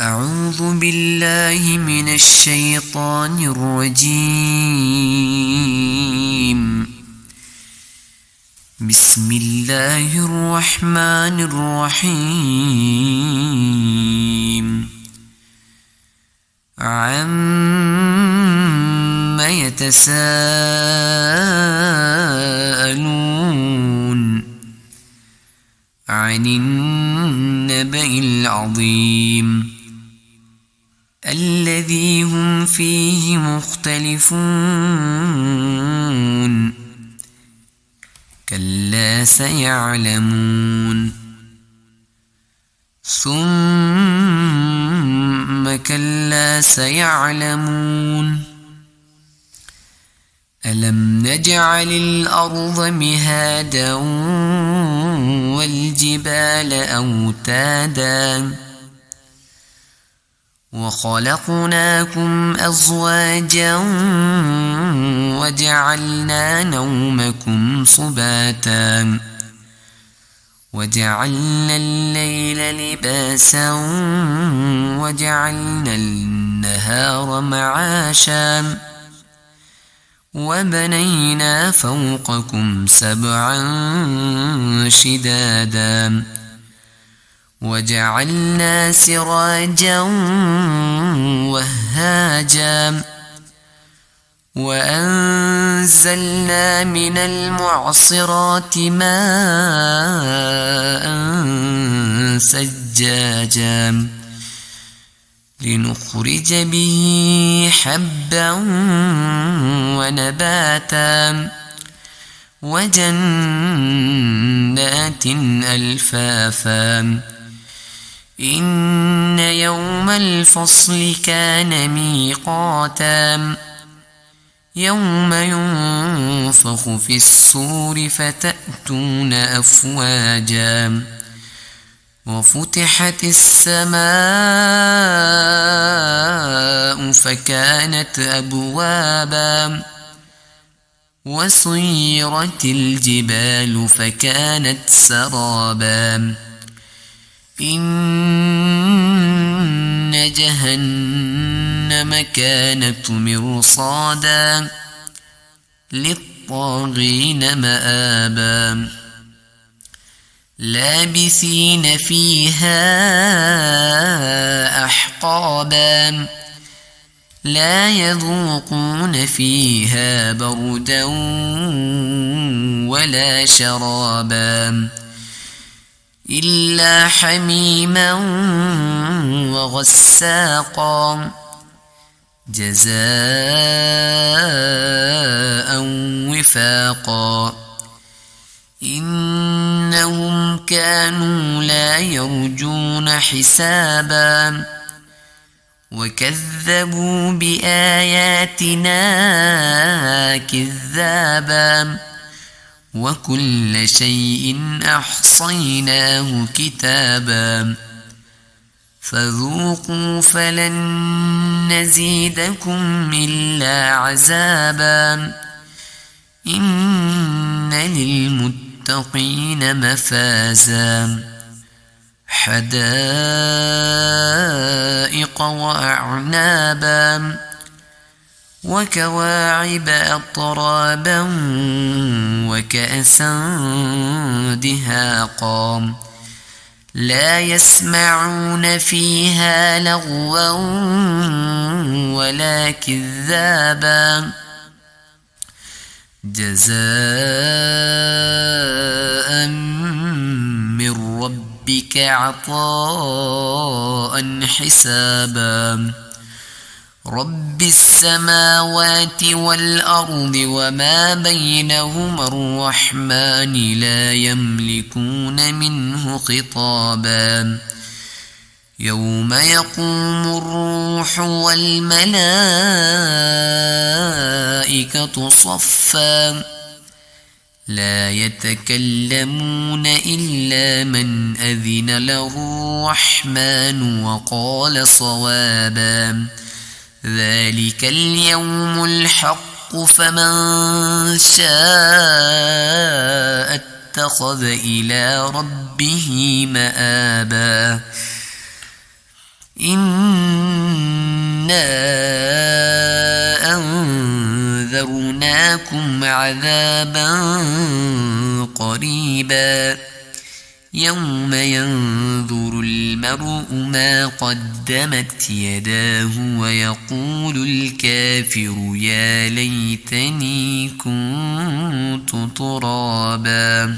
أعوذ بالله من الشيطان الرجيم. بسم الله الرحمن الرحيم. عَمَّ يتساءلون عن النبأ العظيم الذي هم فيه مختلفون كلا سيعلمون ثم كلا سيعلمون ألم نجعل الأرض مهادا والجبال أوتادا وخلقناكم أزواجا وجعلنا نومكم سباتا وجعلنا الليل لباسا وجعلنا النهار معاشا وبنينا فوقكم سبعا شدادا وجعلنا سراجا وهاجا وأنزلنا من المعصرات ماء ثجاجا لنخرج به حبا ونباتا وجنات ألفافا إن يوم الفصل كان ميقاتا يوم ينفخ في الصور فتأتون أفواجا وفتحت السماء فكانت أبوابا وسيرت الجبال فكانت سرابا إن جهنم كانت مرصادا للطاغين مآبا لابثين فيها أحقابا لا يذوقون فيها بردا ولا شرابا إلا حميما وغساقا جزاء وفاقا إنهم كانوا لا يرجون حسابا وكذبوا بآياتنا كذابا وكل شيء أحصيناه كتابا فذوقوا فلن نزيدكم إلا عذابا إن للمتقين مفازا حدائق وأعنابا وكواعب أترابا وكأسا دهاقا لا يسمعون فيها لغوا ولا كذابا جزاء من ربك عطاء حسابا رب السماوات والأرض وما بينهما الرحمن لا يملكون منه خطابا يوم يقوم الروح والملائكة صفا لا يتكلمون إلا من أذن له الرحمن وقال صوابا ذلك اليوم الحق فمن شاء اتخذ إلى ربه مآبا إنا أنذرناكم عذابا قريبا يوم ينظر المرء ما قدمت يداه ويقول الكافر يا ليتني كنت ترابا.